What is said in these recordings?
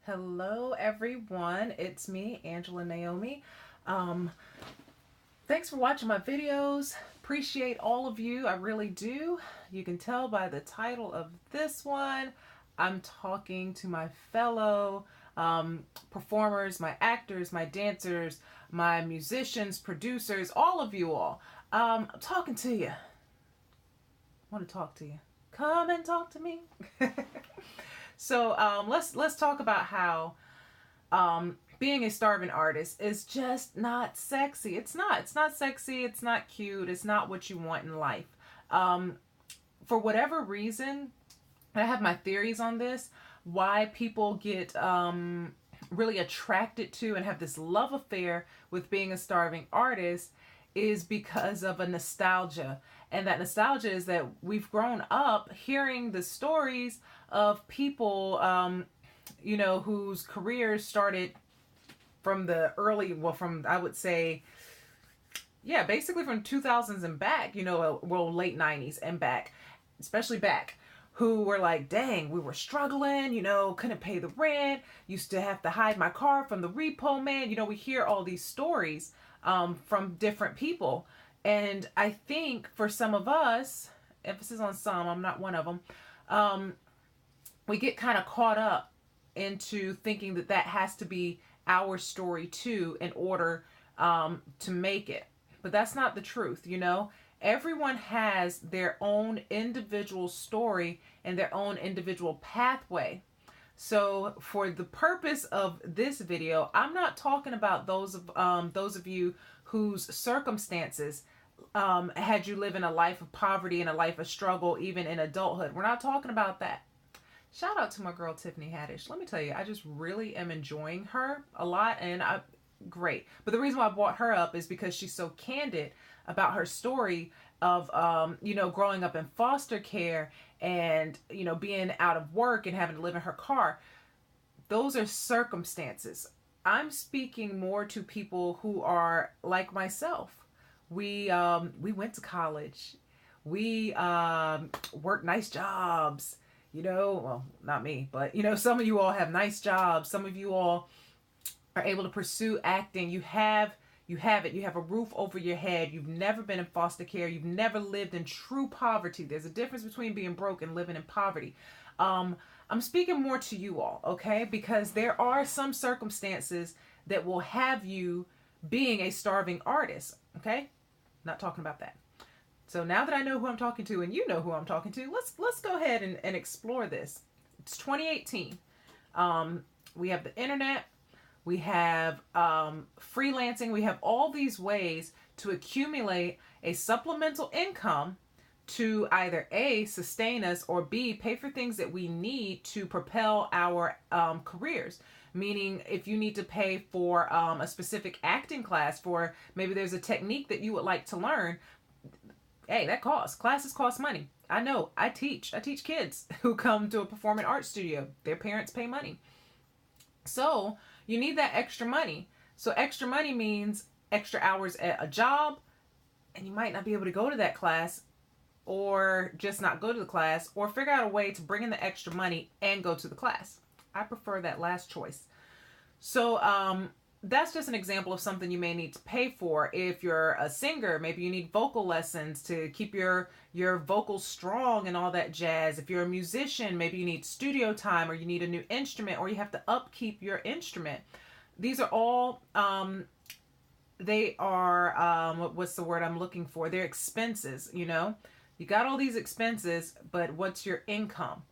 Hello, everyone. It's me, Angela Naomi. Um, Thanks for watching my videos. Appreciate all of you. I really do. You can tell by the title of this one, I'm talking to my fellow performers, my actors, my dancers, my musicians, producers, all of you all. I'm talking to you. I want to talk to you. Come and talk to me. Let's talk about how being a starving artist is just not sexy. It's not. It's not sexy. It's not cute. It's not what you want in life. Um, for whatever reason, I have my theories on this. Why people get really attracted to and have this love affair with being a starving artist is because of a nostalgia. And that nostalgia is that we've grown up hearing the stories of people, whose careers started from the early, well, from, I would say, yeah, basically from 2000s and back, late 90s and back, especially back, who were like, dang, we were struggling, couldn't pay the rent, used to have to hide my car from the repo man. We hear all these stories from different people. And I think for some of us, emphasis on some, I'm not one of them, we get kind of caught up into thinking that that has to be our story too in order to make it. But that's not the truth. Everyone has their own individual story and their own individual pathway. So for the purpose of this video, I'm not talking about those of you whose circumstances had you live in a life of poverty and a life of struggle, even in adulthood. We're not talking about that. Shout out to my girl Tiffany Haddish. Let me tell you, I just really am enjoying her a lot, and great. But the reason why I brought her up is because she's so candid about her story of growing up in foster care and being out of work and having to live in her car. Those are circumstances. I'm speaking more to people who are like myself. We went to college. We worked nice jobs. Well, not me, but some of you all have nice jobs. Some of you all are able to pursue acting. You have it. You have a roof over your head. You've never been in foster care. You've never lived in true poverty. There's a difference between being broke and living in poverty. I'm speaking more to you all, okay? Because there are some circumstances that will have you being a starving artist, okay? Not talking about that. So now that I know who I'm talking to and you know who I'm talking to, let's go ahead and explore this. It's 2018. We have the internet. We have freelancing. We have all these ways to accumulate a supplemental income to either A, sustain us, or B, pay for things that we need to propel our careers. Meaning if you need to pay for a specific acting class, for maybe there's a technique that you would like to learn, hey, that costs. Classes cost money. I know. I teach kids who come to a performing arts studio. Their parents pay money. So you need that extra money. So extra money means extra hours at a job, and you might not be able to go to that class, or just not go to the class, or figure out a way to bring in the extra money and go to the class. I prefer that last choice. So that's just an example of something you may need to pay for. If you're a singer, maybe you need vocal lessons to keep your vocals strong and all that jazz. If you're a musician, maybe you need studio time, or you need a new instrument, or you have to upkeep your instrument. These are all they are what's the word I'm looking for? They're expenses. You got all these expenses, but what's your income?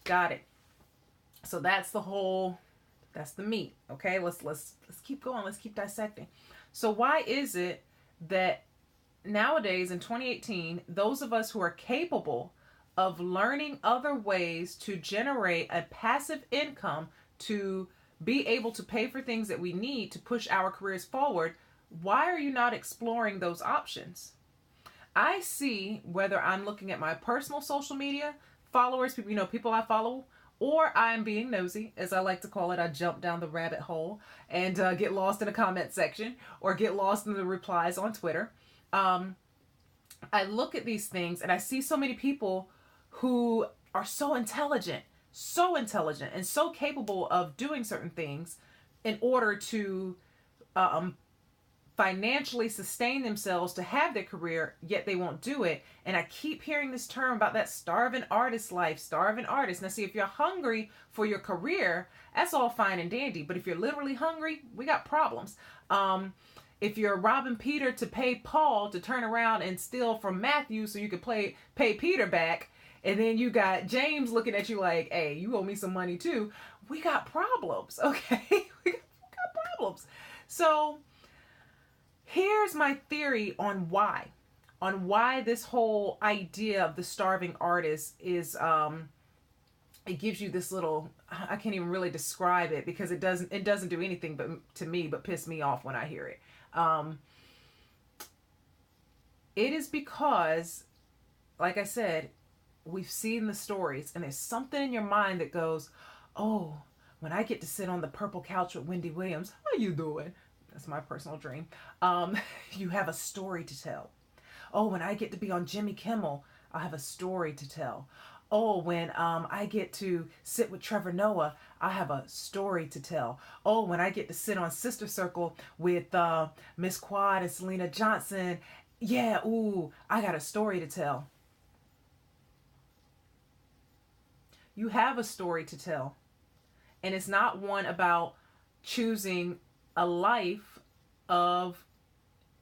Got it. So that's the meat. Okay, let's keep going. Let's keep dissecting. So why is it that nowadays in 2018, those of us who are capable of learning other ways to generate a passive income to be able to pay for things that we need to push our careers forward, why are you not exploring those options? I see, whether I'm looking at my personal social media followers, people I follow, or I'm being nosy, as I like to call it. I jump down the rabbit hole and get lost in a comment section, or get lost in the replies on Twitter. I look at these things and I see so many people who are so intelligent, so intelligent and so capable of doing certain things in order to um, financially sustain themselves to have their career, yet they won't do it. And I keep hearing this term about that starving artist life, starving artist. Now, see, if you're hungry for your career, that's all fine and dandy. But if you're literally hungry, we got problems. If you're robbing Peter to pay Paul to turn around and steal from Matthew so you could pay Peter back, and then you got James looking at you like, hey, you owe me some money too, we got problems, okay? we got problems. So here's my theory on why this whole idea of the starving artist is it gives you this little, I can't even really describe it because it doesn't do anything but to me but piss me off when I hear it. It is because, like I said, we've seen the stories and there's something in your mind that goes, oh, when I get to sit on the purple couch with Wendy Williams, how you doing? That's my personal dream. You have a story to tell. Oh, when I get to be on Jimmy Kimmel, I'll have a story to tell. Oh, when I get to sit with Trevor Noah, I have a story to tell. Oh, when I get to sit on Sister Circle with Miss Quad and Selena Johnson, yeah, ooh, I got a story to tell. You have a story to tell. And it's not one about choosing a life of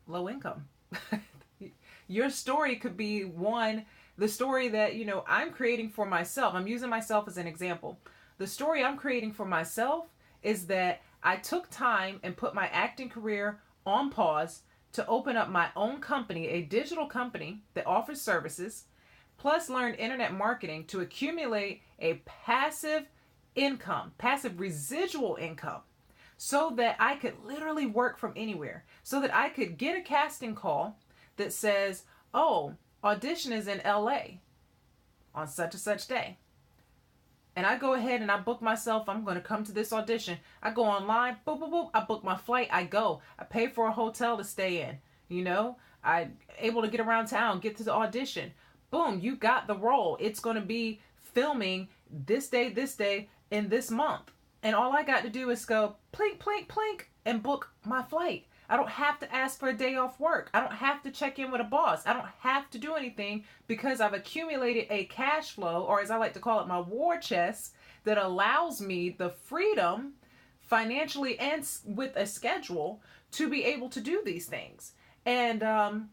low income. Your story could be the story that, I'm creating for myself. I'm using myself as an example. The story I'm creating for myself is that I took time and put my acting career on pause to open up my own company, a digital company that offers services, plus learned internet marketing to accumulate a passive income, passive residual income, so that I could literally work from anywhere, so that I could get a casting call that says, oh, audition is in LA on such and such day. And I go ahead and I book myself. I'm going to come to this audition. I go online, boop, boop, boop. I book my flight. I go. I pay for a hotel to stay in. I'm able to get around town, get to the audition. Boom, you got the role. It's going to be filming this day, in this month. And all I got to do is go plink, plink, plink, and book my flight. I don't have to ask for a day off work. I don't have to check in with a boss. I don't have to do anything because I've accumulated a cash flow, or as I like to call it, my war chest, that allows me the freedom financially and with a schedule to be able to do these things. And I'm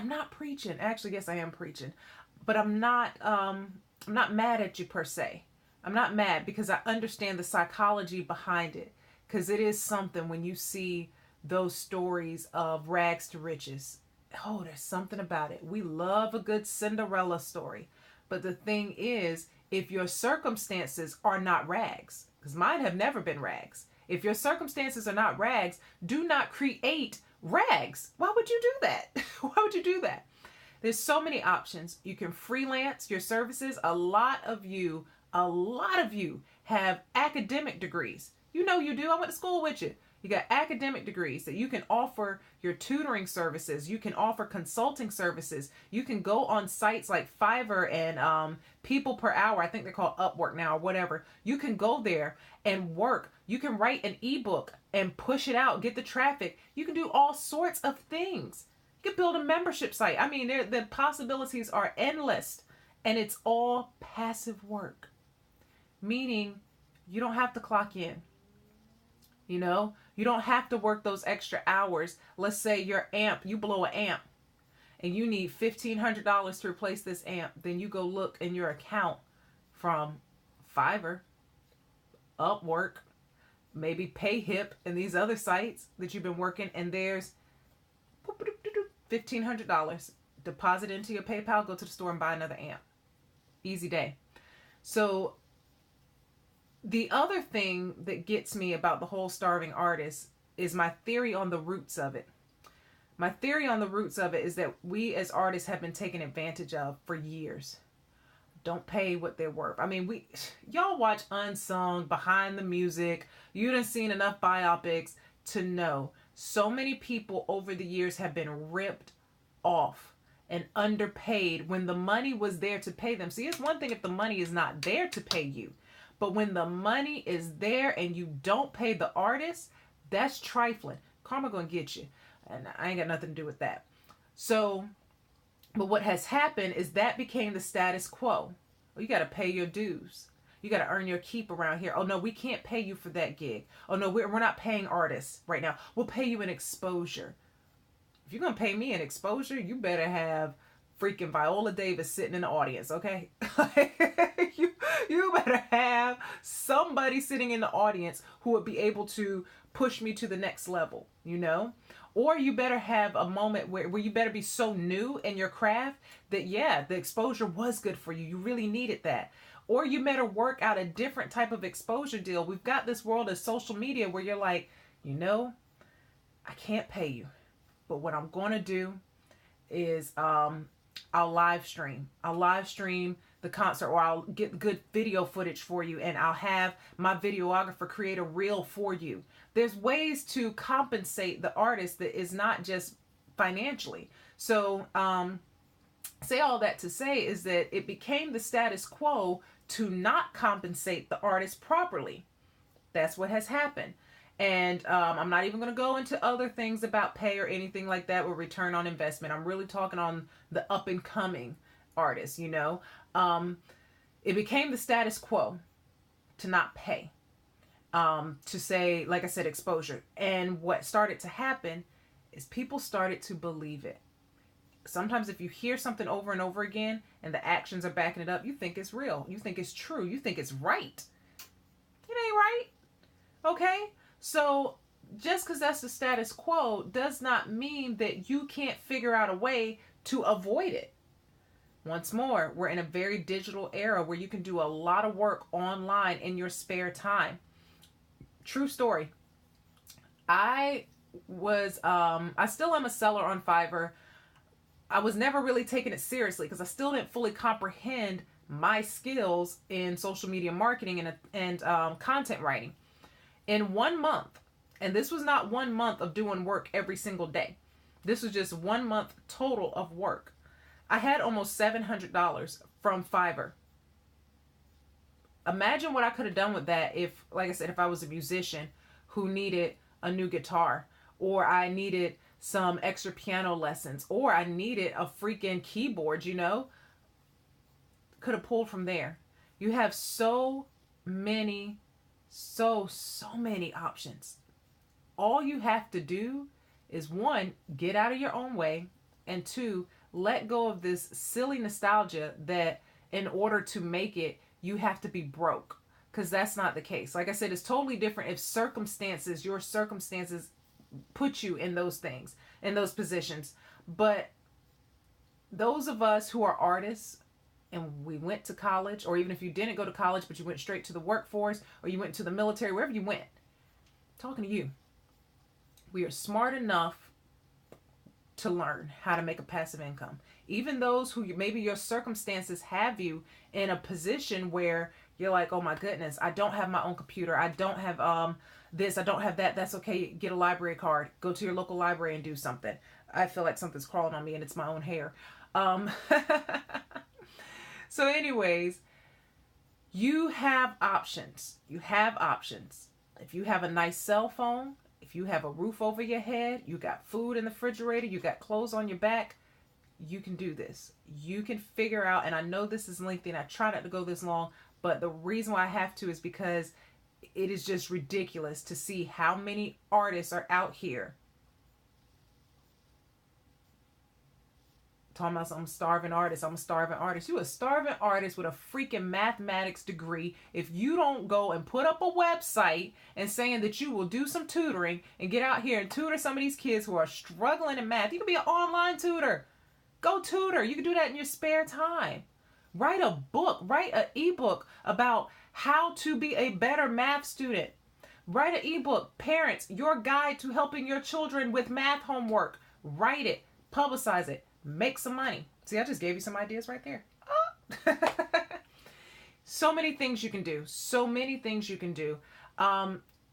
not preaching. Actually, yes, I am preaching, but I'm not mad at you per se. I'm not mad because I understand the psychology behind it. Because it is something when you see those stories of rags to riches. Oh, there's something about it. We love a good Cinderella story. But the thing is, if your circumstances are not rags, because mine have never been rags. If your circumstances are not rags, do not create rags. Why would you do that? Why would you do that? There's so many options. You can freelance your services. A lot of you have academic degrees. You know you do. I went to school with you. You got academic degrees that you can offer your tutoring services. You can offer consulting services. You can go on sites like Fiverr and People Per Hour. I think they're called Upwork now or whatever. You can go there and work. You can write an ebook and push it out, get the traffic. You can do all sorts of things. You can build a membership site. I mean, the possibilities are endless. And it's all passive work. Meaning you don't have to clock in. You don't have to work those extra hours. Let's say you blow an amp and you need $1,500 to replace this amp. Then you go look in your account from Fiverr, Upwork, maybe PayHip and these other sites that you've been working, and there's $1,500. Deposit into your PayPal, go to the store and buy another amp. Easy day. So the other thing that gets me about the whole starving artist is my theory on the roots of it. My theory on the roots of it is that we as artists have been taken advantage of for years. Don't pay what they're worth. I mean, y'all watch Unsung, Behind the Music. You done seen enough biopics to know so many people over the years have been ripped off. and underpaid when the money was there to pay them. See, it's one thing if the money is not there to pay you, but when the money is there and you don't pay the artist, that's trifling. Karma gonna get you, and I ain't got nothing to do with that. So, but what has happened is that became the status quo. Well, you got to pay your dues. You got to earn your keep around here. Oh no, we can't pay you for that gig. Oh no, we're not paying artists right now. We'll pay you an exposure. If you're gonna pay me an exposure, you better have freaking Viola Davis sitting in the audience, okay? you better have somebody sitting in the audience who would be able to push me to the next level, you know? Or you better have a moment where you better be so new in your craft that, yeah, the exposure was good for you. You really needed that. Or you better work out a different type of exposure deal. We've got this world of social media where you're like, you know, I can't pay you. But what I'm going to do is I'll live stream. I'll live stream the concert, or I'll get good video footage for you, and I'll have my videographer create a reel for you. There's ways to compensate the artist that is not just financially. So say all that to say is that it became the status quo to not compensate the artist properly. That's what has happened. And I'm not even going to go into other things about pay or anything like that with return on investment. I'm really talking on the up and coming artists, you know. It became the status quo to not pay, to say, like I said, exposure. And what started to happen is people started to believe it. Sometimes if you hear something over and over again and the actions are backing it up, you think it's real. You think it's true. You think it's right. It ain't right. Okay? So just because that's the status quo does not mean that you can't figure out a way to avoid it. Once more, we're in a very digital era where you can do a lot of work online in your spare time. True story. I still am a seller on Fiverr. I was never really taking it seriously because I still didn't fully comprehend my skills in social media marketing and content writing. In 1 month, and this was not 1 month of doing work every single day. This was just 1 month total of work. I had almost $700 from Fiverr. Imagine what I could have done with that if, like I said, if I was a musician who needed a new guitar, or I needed some extra piano lessons, or I needed a freaking keyboard, you know? Could have pulled from there. You have so many options. All you have to do is, one, get out of your own way, and two, let go of this silly nostalgia that in order to make it, you have to be broke. Because that's not the case. Like I said, it's totally different if your circumstances put you in those things, in those positions. But those of us who are artists and we went to college, or even if you didn't go to college, but you went straight to the workforce, or you went to the military, wherever you went, I'm talking to you. We are smart enough to learn how to make a passive income. Even those who maybe your circumstances have you in a position where you're like, oh my goodness, I don't have my own computer. I don't have this. I don't have that. That's okay. Get a library card. Go to your local library and do something. I feel like something's crawling on me and it's my own hair. So anyways, you have options. You have options. If you have a nice cell phone, if you have a roof over your head, you got food in the refrigerator, you got clothes on your back, you can do this. You can figure out, and I know this is lengthy and I try not to go this long, but the reason why I have to is because it is just ridiculous to see how many artists are out here talking about I'm a starving artist. I'm a starving artist. You a starving artist with a freaking mathematics degree. If you don't go and put up a website and saying that you will do some tutoring and get out here and tutor some of these kids who are struggling in math. You can be an online tutor. Go tutor. You can do that in your spare time. Write a book. Write an ebook about how to be a better math student. Write an ebook. Parents, your guide to helping your children with math homework. Write it. Publicize it. Make some money. See, I just gave you some ideas right there. Oh. So many things you can do. So many things you can do.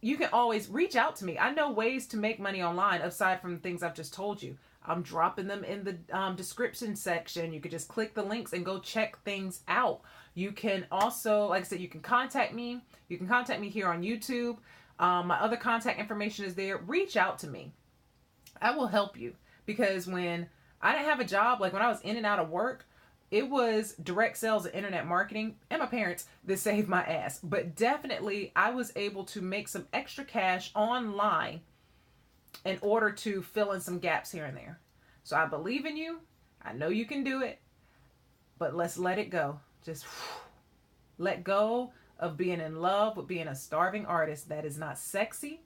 You can always reach out to me. I know ways to make money online aside from the things I've just told you. I'm dropping them in the description section. You could just click the links and go check things out. You can also, like I said, you can contact me. You can contact me here on YouTube. My other contact information is there. Reach out to me. I will help you, because when I didn't have a job, like when I was in and out of work, it was direct sales and internet marketing and my parents that saved my ass. But definitely I was able to make some extra cash online in order to fill in some gaps here and there. So I believe in you. I know you can do it, but let's let it go. Just let go of being in love with being a starving artist. That is not sexy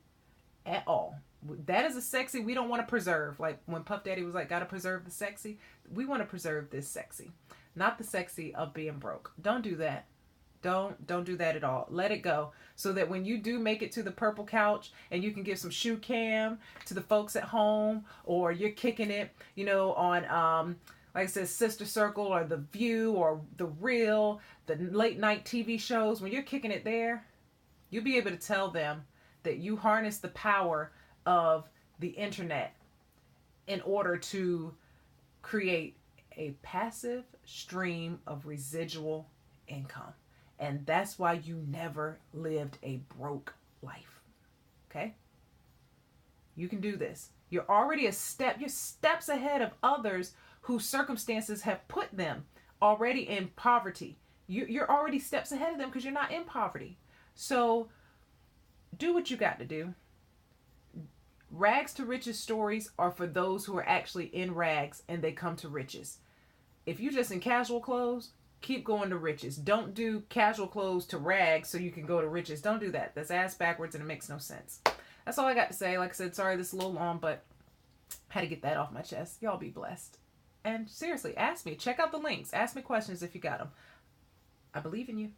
at all. That is a sexy we don't want to preserve. Like when Puff Daddy was like, gotta preserve the sexy. We want to preserve this sexy, not the sexy of being broke. Don't do that. Don't do that at all. Let it go, so that when you do make it to the purple couch and you can give some shoe cam to the folks at home, or you're kicking it, on like I said, Sister Circle or The View or The Real, the late night TV shows, when you're kicking it there, you'll be able to tell them that you harness the power of the internet in order to create a passive stream of residual income. And that's why you never lived a broke life. Okay? You can do this. You're already you're steps ahead of others whose circumstances have put them already in poverty. You're already steps ahead of them because you're not in poverty. So do what you got to do. Rags to riches stories are for those who are actually in rags and they come to riches. If you're just in casual clothes, keep going to riches. Don't do casual clothes to rags so you can go to riches. Don't do that. That's ass backwards and it makes no sense. That's all I got to say. Like I said, sorry this is a little long, but I had to get that off my chest. Y'all be blessed. And seriously, ask me. Check out the links. Ask me questions if you got them. I believe in you.